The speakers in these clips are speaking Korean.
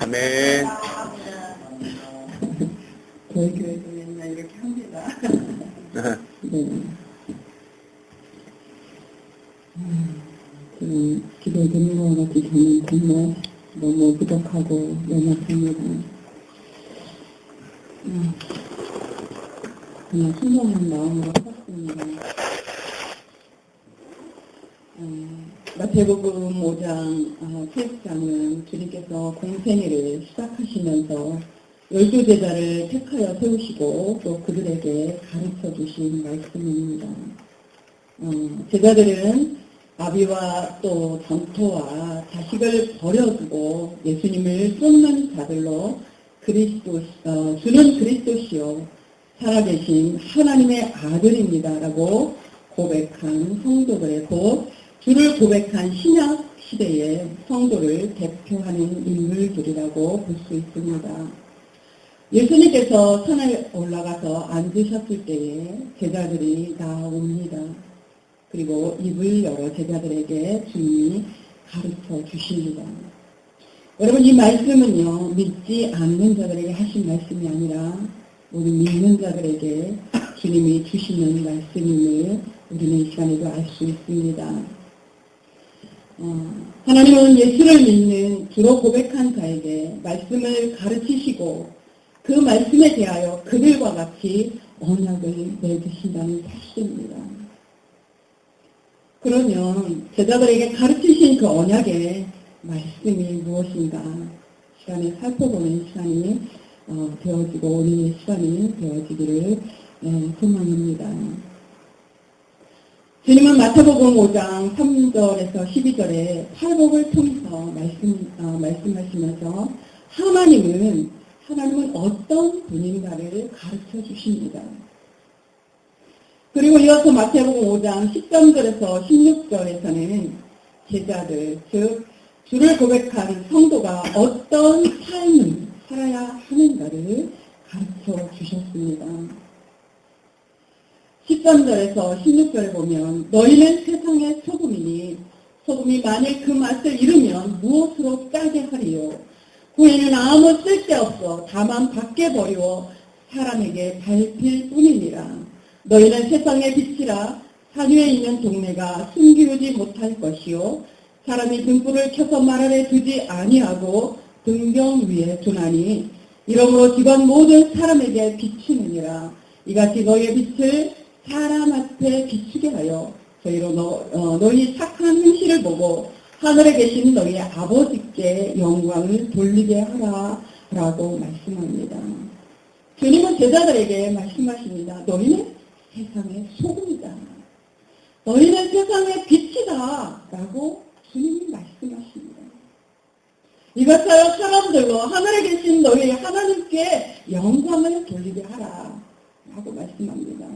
아멘. 저희 교회도 맨날 이렇게 합니다. 네. 지금 기도에 드는 것 같이 저는 정말 너무 부족하고 연약합니다. 그냥 순수한 마음으로 살았습니다. 마태복음 5장 7장은 주님께서 공생애를 시작하시면서 12제자를 택하여 세우시고 또 그들에게 가르쳐 주신 말씀입니다. 제자들은 아비와 또 장토와 자식을 버려두고 예수님을 쏟는 자들로 주는 그리스도시요 살아계신 하나님의 아들입니다라고 고백한 성도들의 곧 주를 고백한 신약 시대의 성도를 대표하는 인물들이라고 볼 수 있습니다. 예수님께서 산에 올라가서 앉으셨을 때에 제자들이 나옵니다. 그리고 입을 열어 제자들에게 주님이 가르쳐 주십니다. 여러분, 이 말씀은요, 믿지 않는 자들에게 하신 말씀이 아니라 우리 믿는 자들에게 주님이 주시는 말씀임을 우리는 이 시간에도 알 수 있습니다. 하나님은 예수를 믿는 주로 고백한 자에게 말씀을 가르치시고 그 말씀에 대하여 그들과 같이 언약을 맺으신다는 사실입니다. 그러면 제자들에게 가르치신 그 언약의 말씀이 무엇인가 시간에 살펴보는 시간이 되어지고 오늘 시간이 되어지기를 소망합니다. 주님은 마태복음 5장 3절에서 12절에 팔복을 통해서 말씀하시면서 하나님은 어떤 분인가를 가르쳐 주십니다. 그리고 이어서 마태복음 5장 13절에서 16절에서는 제자들, 즉 주를 고백한 성도가 어떤 삶을 살아야 하는가를 가르쳐 주셨습니다. 13절에서 16절에 보면 너희는 세상의 소금이니 소금이 만일 그 맛을 잃으면 무엇으로 짜게 하리요. 후에는 아무 쓸데없어 다만 밖에 버리워 사람에게 밟힐 뿐이니라. 너희는 세상의 빛이라. 산 위에 있는 동네가 숨기우지 못할 것이요 사람이 등불을 켜서 말 아래 두지 아니하고 등경 위에 두나니 이러므로 집안 모든 사람에게 비추느니라. 이같이 너희의 빛을 사람 앞에 비추게 하여 저희로 너희 착한 행실을 보고 하늘에 계신 너희 아버지께 영광을 돌리게 하라 라고 말씀합니다. 주님은 제자들에게 말씀하십니다. 너희는 세상의 소금이다. 너희는 세상의 빛이다 라고 주님이 말씀하십니다. 이것하여 사람들로 하늘에 계신 너희 하나님께 영광을 돌리게 하라 라고 말씀합니다.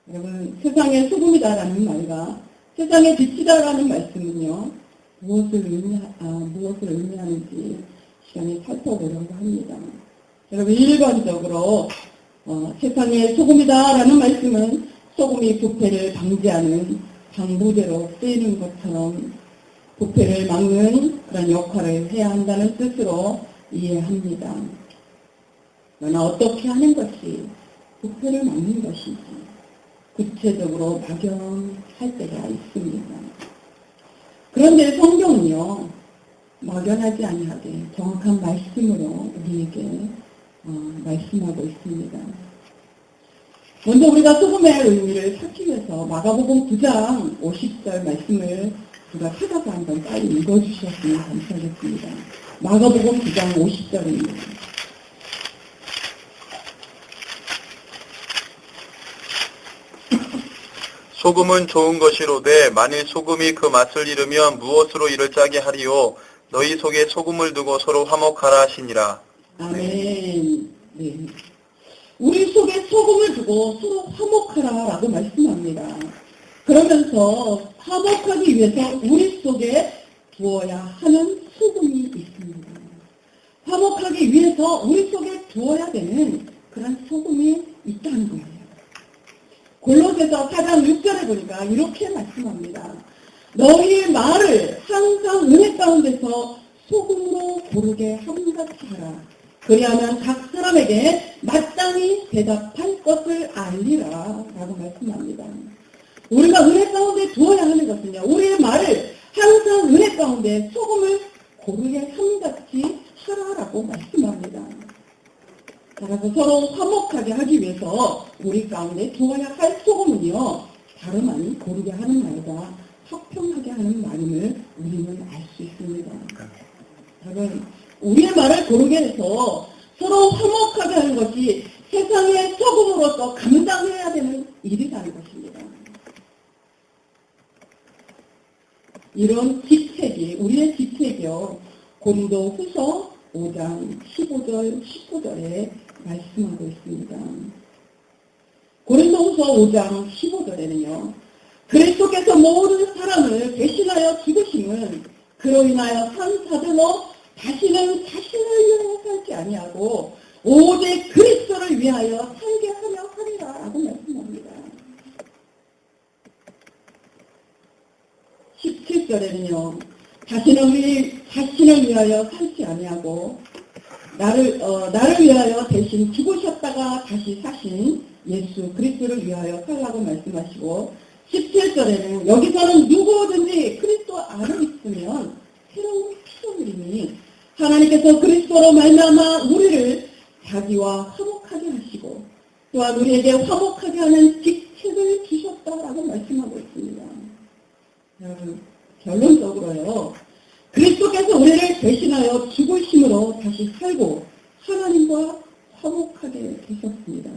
여러분, 세상의 소금이다라는 말과 세상의 빛이다라는 말씀은요, 무엇을 의미하는지 시간에 살펴보려고 합니다. 여러분, 일반적으로 세상의 소금이다라는 말씀은 소금이 부패를 방지하는 방부제로 쓰이는 것처럼 부패를 막는 그런 역할을 해야 한다는 뜻으로 이해합니다. 그러나 어떻게 하는 것이 부패를 막는 것인지 구체적으로 막연할 때가 있습니다. 그런데 성경은요, 막연하지 아니하게 정확한 말씀으로 우리에게 말씀하고 있습니다. 먼저 우리가 소금의 의미를 찾기 위해서 마가복음 9장 50절 말씀을 우리가 찾아서 한번 빨리 읽어주셨으면 감사하겠습니다. 마가복음 9장 50절입니다. 소금은 좋은 것이로되 만일 소금이 그 맛을 잃으면 무엇으로 이를 짜게 하리요. 너희 속에 소금을 두고 서로 화목하라 하시니라. 아멘. 네. 우리 속에 소금을 두고 서로 화목하라라고 말씀합니다. 그러면서 화목하기 위해서 우리 속에 두어야 하는 소금이 있습니다. 화목하기 위해서 우리 속에 두어야 되는 그런 소금이 있다는 거예요. 골로새서 4장 6절에 보니까 이렇게 말씀합니다. 너희의 말을 항상 은혜 가운데서 소금으로 고르게 함같이 하라. 그리하면 각 사람에게 마땅히 대답할 것을 알리라. 라고 말씀합니다. 우리가 은혜 가운데 두어야 하는 것은요, 우리의 말을 항상 은혜 가운데 소금을 고르게 함같이 하라라고 말씀합니다. 따라서 서로 화목하게 하기 위해서 우리 가운데 두어야 할 소금은요, 다름 아닌 고르게 하는 말과 화평하게 하는 말임을 우리는 알 수 있습니다. 여러분, 우리의 말을 고르게 해서 서로 화목하게 하는 것이 세상의 소금으로서 감당해야 되는 일이라는 것입니다. 이런 직책이, 우리의 직책이요, 고린도후서 5장 15절, 19절에 말씀하고 있습니다. 고린도후서 5장 15절에는요, 그리스도께서 모든 사람을 대신하여 죽으심은 그로 인하여 산 자들로 다시는 자신을 위하여 살지 아니하고 오직 그리스도를 위하여 살게 하려 하리라 라고 말씀합니다. 17절에는요, 자신을 위하여 살지 아니하고 나를 위하여 대신 죽으셨다가 다시 사신 예수 그리스도를 위하여 살라고 말씀하시고, 17절에는 여기서는 누구든지 그리스도 안에 있으면 새로운 피조물이니 하나님께서 그리스도로 말미암아 우리를 자기와 화목하게 하시고 또한 우리에게 화목하게 하는 직책을 주셨다라고 말씀하고 있습니다. 여러분, 결론적으로요, 그리스도께서 우리를 대신하여 죽으심으로 다시 살고 하나님과 화목하게 되셨습니다.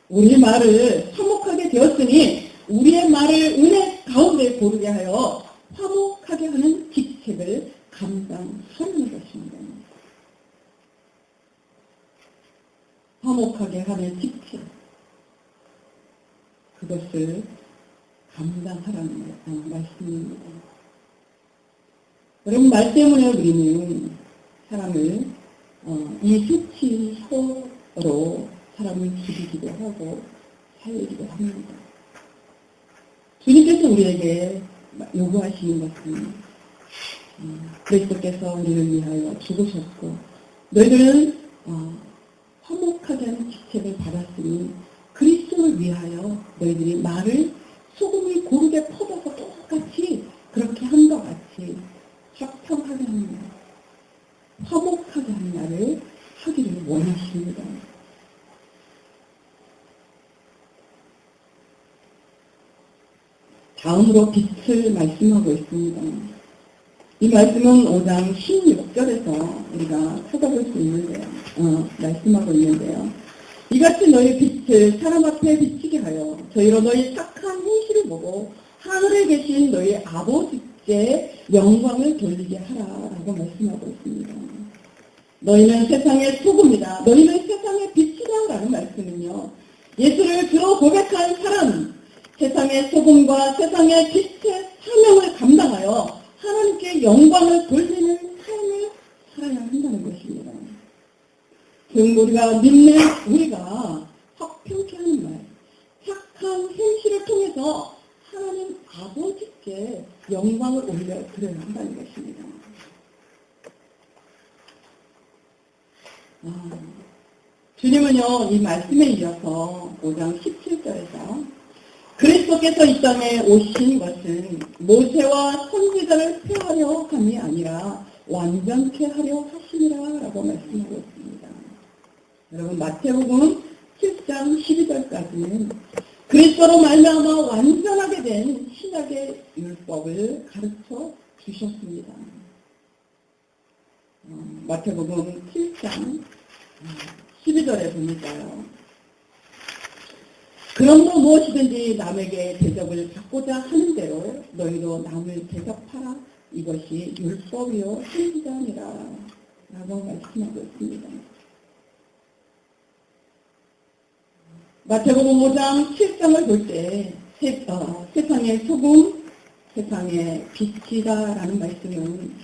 우리 말을 화목하게 되었으니 우리의 말을 은혜 가운데 고르게 하여 화목하게 하는 직책을 감당하는 것입니다. 화목하게 하는 직책, 그것을 감당하라는 말씀입니다. 여러분, 말 때문에 우리는 사람을 이 수치서로 사람을 죽이기도 하고 살리기도 합니다. 주님께서 우리에게 요구하시는 것은 그리스도께서 우리를 위하여 죽으셨고 너희들은 화목하게 하는 직책을 받았으니 그리스도를 위하여 너희들이 말을 소금을 고르게 퍼져서 똑같이 그렇게 한 것 같이 화평하게 하는 말, 화목하게 하는 말을 하기를 원하십니다. 다음으로 빛을 말씀하고 있습니다. 이 말씀은 5장 16절에서 우리가 찾아볼 수 있는데요. 말씀하고 있는데요. 이같이 너희 빛을 사람 앞에 비치게 하여 저희로 너희 착한 행실을 보고 하늘에 계신 너희 아버지께 영광을 돌리게 하라라고 말씀하고 있습니다. 너희는 세상의 소금이다. 너희는 세상의 빛이다 라는 말씀은요, 예수를 주로 고백한 사람, 세상의 소금과 세상의 빛의 사명을 감당하여 하나님께 영광을 돌리는 삶을 살아야 한다는 것입니다. 즉 우리가 믿는 우리가 화평케 하는 말, 착한 행실을 통해서 하나님 아버지께 영광을 올려드려야 한다는 것입니다. 주님은요, 이 말씀에 이어서 5장 17절에서 그리스도께서 이 땅에 오신 것은 모세와 선지자를 폐하려 함이 아니라 완전케 하려 하시니라 라고 말씀하고 있습니다. 여러분, 마태복음 7장 12절까지는 그리스도로 말미암아 완전하게 된 신약의 율법을 가르쳐 주셨습니다. 마태복음 7장 12절에 보니까요. 그러므로 무엇이든지 남에게 대접을 받고자 하는 대로 너희도 남을 대접하라. 이것이 율법이요 선지자니라 라고 말씀하고 있습니다. 마태복음 5장 7장을 볼 때 세상의 소금, 세상의 빛이다 라는 말씀은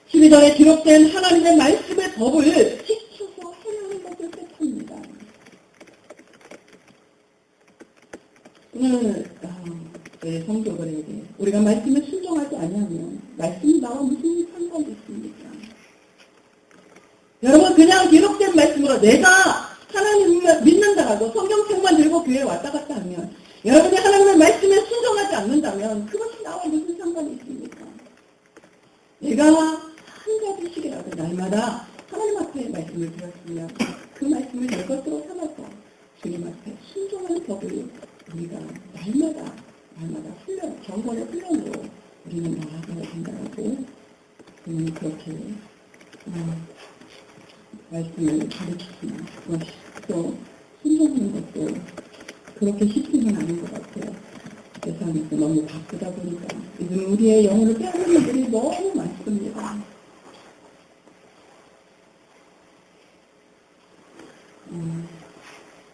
12절에 기록된 하나님의 말씀의 법을 지켜서 행하는 것을 뜻합니다. 오늘 저희 성도들에게 우리가 말씀에 순종하지 않으면 말씀이 나와 무슨 상관이 있습니까? 여러분 그냥 기록된 말씀으로 내가 하나님을 믿는다라고 성경책만 들고 교회에 왔다 갔다 하면 여러분이 하나님의 말씀에 순종하지 않는다면 그것이 나와 무슨 상관이 있습니까? 내가 한 가지씩이라도 날마다 하나님 앞에 말씀을 들었으면 그 말씀을 내 것으로 삼아서 주님 앞에 순종하는 법을 우리가 날마다 훈련, 경건의 훈련으로 우리는 나아가야 된다고 저는 그렇게 말씀을 가르치지만 그것이 또 순종하는 것도 그렇게 쉽지는 않은 것 같아요. 세상에서 너무 바쁘다 보니까 요즘 우리의 영혼을 빼앗는 일들이 너무 많습니다.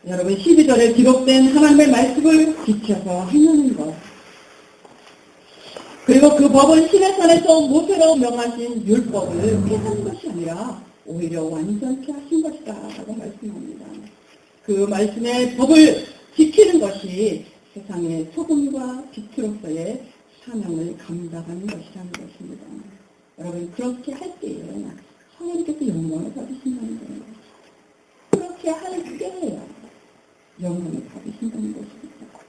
여러분 12절에 기록된 하나님의 말씀을 비춰서 행하는 것 그리고 그 법은 시내산에서 모세로 명하신 율법을 폐하는 것이 아니라 오히려 완전케 하신 것이다 라고 말씀합니다. 그 말씀의 법을 지키는 것이 세상의 소금과 빛으로서의 사명을 감당하는 것이라는 것입니다. 여러분 그렇게 할 때에 하나님께서 영광을 받으신다는 거예요. 그렇게 할 때에 영광을 받으신다는 것입니다.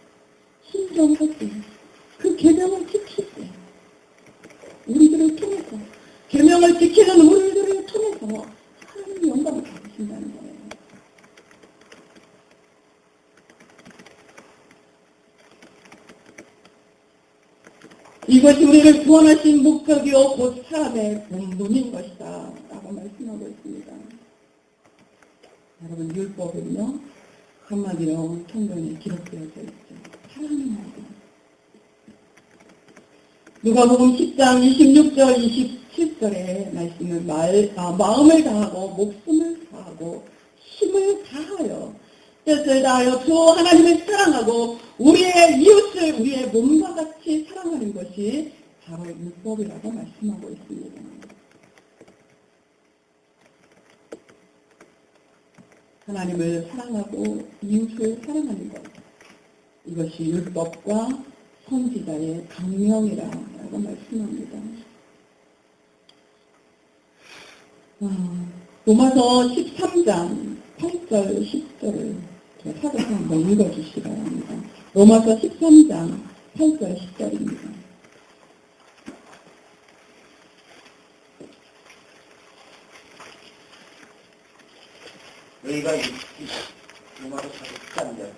순종할 때, 그 계명을 지킬 때, 우리들을 통해서, 계명을 지키는 우리들을 통해서 하나님의 영광을 받으신다는 거예요. 이것이 우리를 구원하신 목적이요 곧 사람의 본분인 것이다 라고 말씀하고 있습니다. 여러분 율법은요 한마디로 성경에 기록되어져 있죠. 사랑의 말씀. 누가복음 10장 26절 27절의 말씀을 마음을 다하고 목숨을 다하고 힘을 다하여 뜻을 다하여 주 하나님을 사랑하고 우리의 이웃을 우리의 몸과 같이 사랑하는 것이 바로 율법이라고 말씀하고 있습니다. 하나님을 사랑하고 이웃을 사랑하는 것. 이것이 율법과 선지자의 강령이라고 말씀합니다. 로마서 13장 8절 10절을 사도서 한번 읽어주시기 바랍니다. 로마서 13장 8절 10절입니다. 너희가 로마서 13절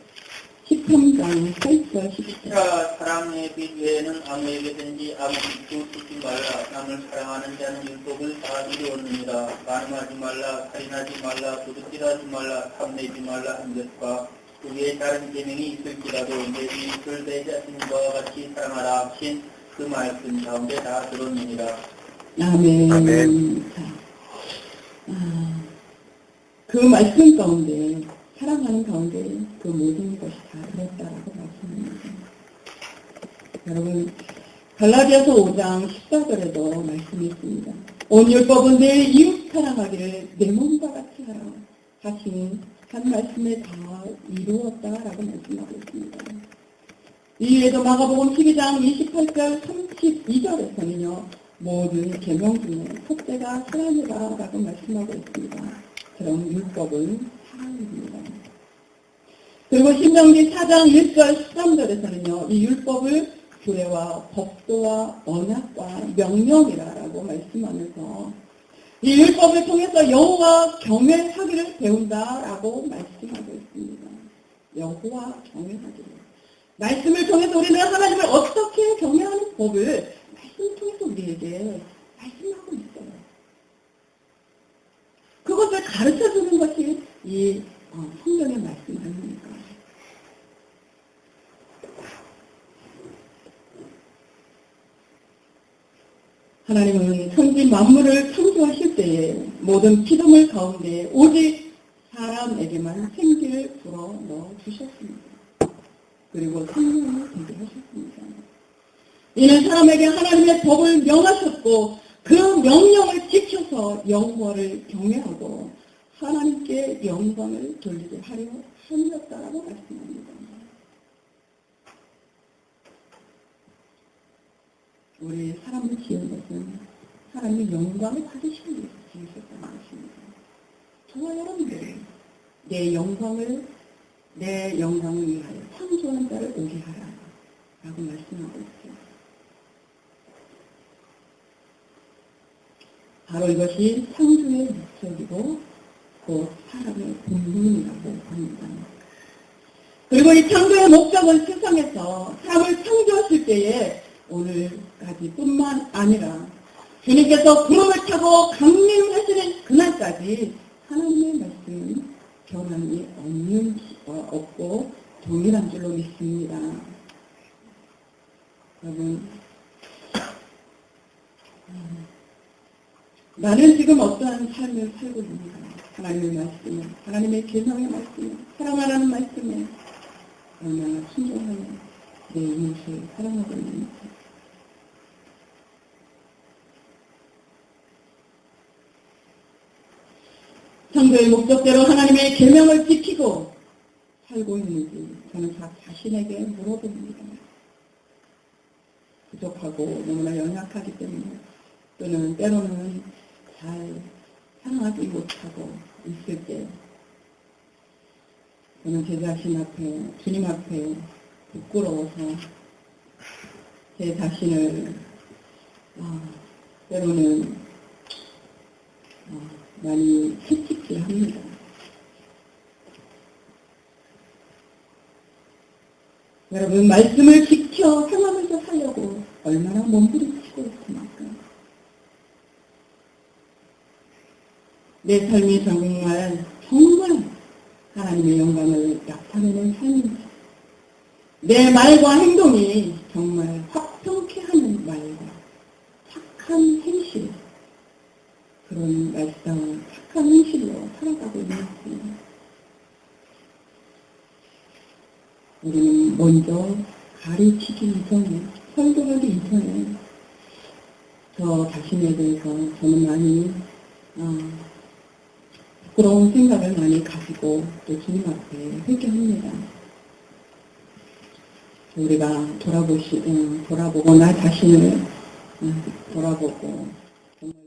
13장 8절 10절 사랑의 빛 외에는 아무에게든지 아무 빛도 쓰지 말라. 남을 사랑하는 자는 율법을 다 이루었느니라. 간음하지 말라, 살인하지 말라, 도둑질하지 말라, 탐내지 말라 한 것과 그 외에 다른 계명이 있을지라도 내 이웃을 내 자신과 같이 사랑하라 하신 그 말씀 가운데 다 들었느니라. 아멘. 아멘. 그 말씀 가운데 사랑하는 가운데 그 모든 것이 다 들었다라고 말씀합니다. 여러분 갈라디아서 5장 14절에도 말씀이 있습니다. 온 율법은 내 이웃 사랑하기를 내 몸과 같이 하라 하신 한 말씀에 다 이루었다라고 말씀하고 있습니다. 이외에도 마가복음 12장 28절 32절에서는요. 모든 계명 중에 첫째가 사랑이라고 말씀하고 있습니다. 그럼 율법은 사랑입니다. 그리고 신명기 4장 1절 13절에서는요. 이 율법을 규례와 법도와 언약과 명령이라고 말씀하면서 이 율법을 통해서 여호와 경외하기를 배운다라고 말씀하고 있습니다. 여호와 경외하기를. 말씀을 통해서 우리는 하나님을 어떻게 경외하는 법을 말씀을 통해서 우리에게 말씀하고 있어요. 그것을 가르쳐주는 것이 이 성경의 말씀 아닙니까? 하나님은 천지 만물을 창조하실 때에 모든 피조물 가운데 오직 사람에게만 생기를 불어 넣어 주셨습니다. 그리고 생명을 되게 하셨습니다. 이는 사람에게 하나님의 법을 명하셨고 그 명령을 지켜서 여호와를 경외하고 하나님께 영광을 돌리게 하려 하셨다라고 말씀합니다. 우리 사람을 지은 것은 하나님의 영광을 받으시기 위해서 지으셨다는 것입니다. 내 영광을 위하여 창조한 자를 오게 하라 라고 말씀하고 있어요. 바로 이것이 창조의 목적이고 곧 사람의 본분이라고 합니다. 그리고 이 창조의 목적은 세상에서 사람을 창조했을 때에 오늘까지 뿐만 아니라 주님께서 구름을 타고 강림하시는 그날까지 하나님의 말씀은 변함이 없고 동일한 줄로 믿습니다. 여러분, 나는 지금 어떠한 삶을 살고 있는가? 하나님의 말씀에, 하나님의 계명의 말씀에, 사랑하라는 말씀에 얼마나 순종하며 내 이웃을 사랑하고 있는지. 창조의 목적대로 하나님의 계명을 지키고 살고 있는지 저는 자신에게 물어봅니다. 부족하고 너무나 연약하기 때문에 또는 때로는 잘 사랑하지 못하고 있을 때 저는 제 자신 앞에, 주님 앞에 부끄러워서 제 자신을 때로는 많이 채찍질 합니다. 여러분, 말씀을 지켜 생활에서 살려고 얼마나 몸부림치고 있습니까? 내 삶이 정말 하나님의 영광을 나타내는 삶인지, 내 말과 행동이 정말 화평케 하는 말과 착한 행실, 그런 말씀, 착한 행실로 살아가고 있는지, 우리는 먼저 가르치기 이전에, 설교하기 이전에 저 자신에 대해서 저는 많이 부끄러운 생각을 많이 가지고 또 주님 앞에 회개합니다. 우리가 돌아보고 나 자신을 돌아보고